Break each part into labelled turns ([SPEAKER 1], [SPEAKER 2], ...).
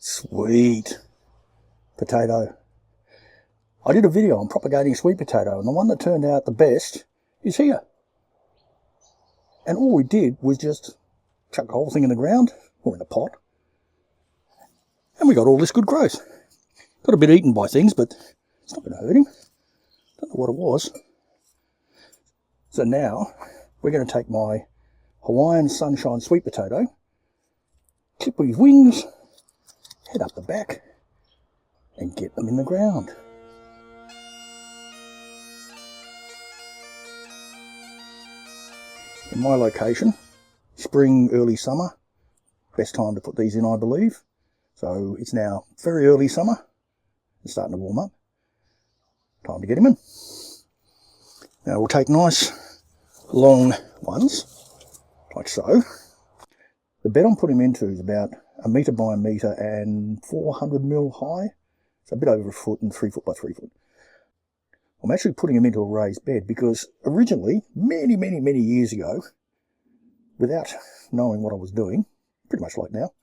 [SPEAKER 1] Sweet potato. I did a video on propagating sweet potato, and the one that turned out the best is here. And all we did was just chuck the whole thing in the ground, or in a pot, and we got all this good growth. Got a bit eaten by things, but it's not going to hurt him. Don't know what it was. So now we're going to take my Hawaiian Sunshine sweet potato, clip his wings, head up the back, and get them in the ground. In my location, spring, early summer, best time to put these in, I believe. So it's now very early summer. It's starting to warm up. Time to get him in. Now we'll take nice long ones, like so. The bed I'm putting him into is about 1 metre by 1 metre and 400 mil high. So a bit over 1 foot and 3 foot by 3 foot. I'm actually putting him into a raised bed because originally, many years ago, without knowing what I was doing, pretty much like now,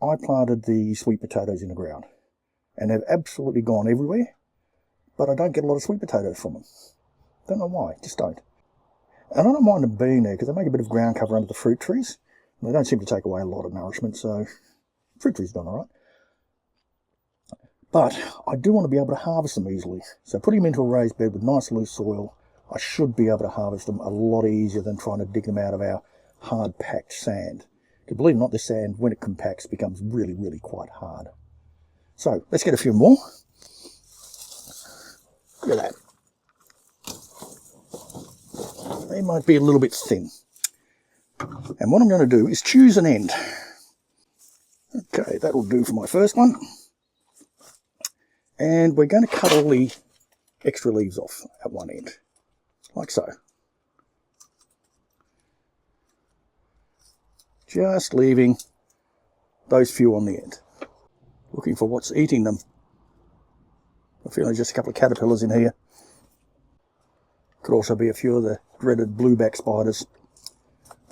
[SPEAKER 1] I planted the sweet potatoes in the ground. And they've absolutely gone everywhere, but I don't get a lot of sweet potatoes from them. Don't know why, just don't. And I don't mind them being there because they make a bit of ground cover under the fruit trees. And they don't seem to take away a lot of nourishment, so fruit trees done alright. But I do want to be able to harvest them easily. So putting them into a raised bed with nice loose soil, I should be able to harvest them a lot easier than trying to dig them out of our hard packed sand. Because believe it or not, this sand, when it compacts, becomes really quite hard. So let's get a few more. Look at that. They might be a little bit thin. And what I'm going to do is choose an end. Okay, that'll do for my first one. And we're going to cut all the extra leaves off at one end, like so. Just leaving those few on the end. Looking for what's eating them. I feel there's just a couple of caterpillars in here. Could also be a few of the dreaded blueback spiders.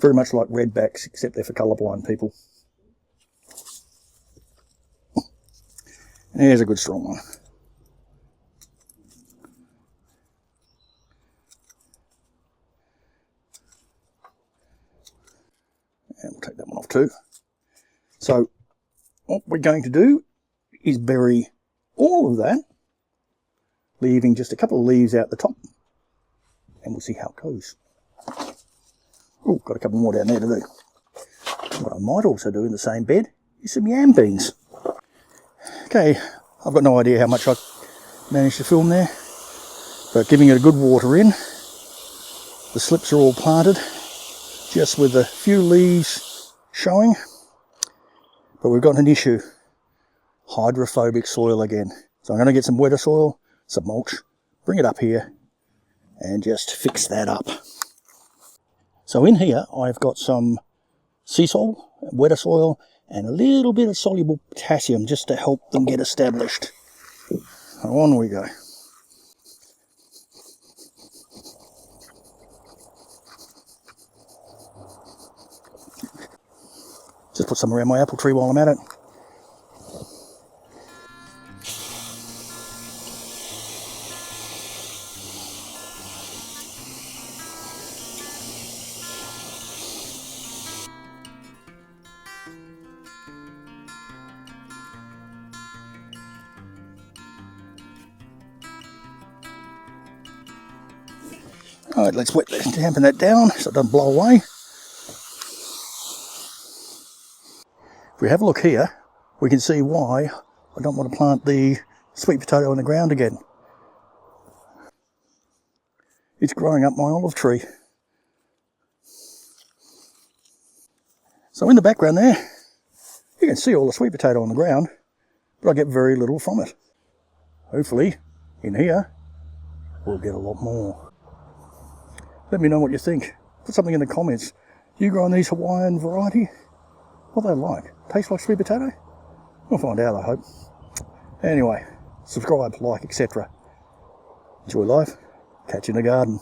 [SPEAKER 1] Very much like redbacks, except they're for colourblind people. There's a good strong one. And we'll take that one off too. So what we're going to do is bury all of that, leaving just a couple of leaves out the top, and we'll see how it goes. Oh, got a couple more down there to do. What I might also do in the same bed is some yam beans. Okay, I've got no idea how much I managed to film there, but giving it a good water in. The slips are all planted, just with a few leaves showing. But we've got an issue. Hydrophobic soil again. So I'm going to get some wetter soil, some mulch, bring it up here, and just fix that up. So in here I've got some sea salt, wetter soil, and a little bit of soluble potassium just to help them get established. So on we go. Just put some around my apple tree while I'm at it. Alright, let's dampen that down so it doesn't blow away. If we have a look here, we can see why I don't want to plant the sweet potato in the ground again. It's growing up my olive tree. So in the background there, you can see all the sweet potato on the ground, but I get very little from it. Hopefully, in here, we'll get a lot more. Let me know what you think. Put something in the comments. You growing these Hawaiian variety? What are they like? Taste like sweet potato? We'll find out, I hope. Anyway, subscribe, like, etc. Enjoy life. Catch you in the garden.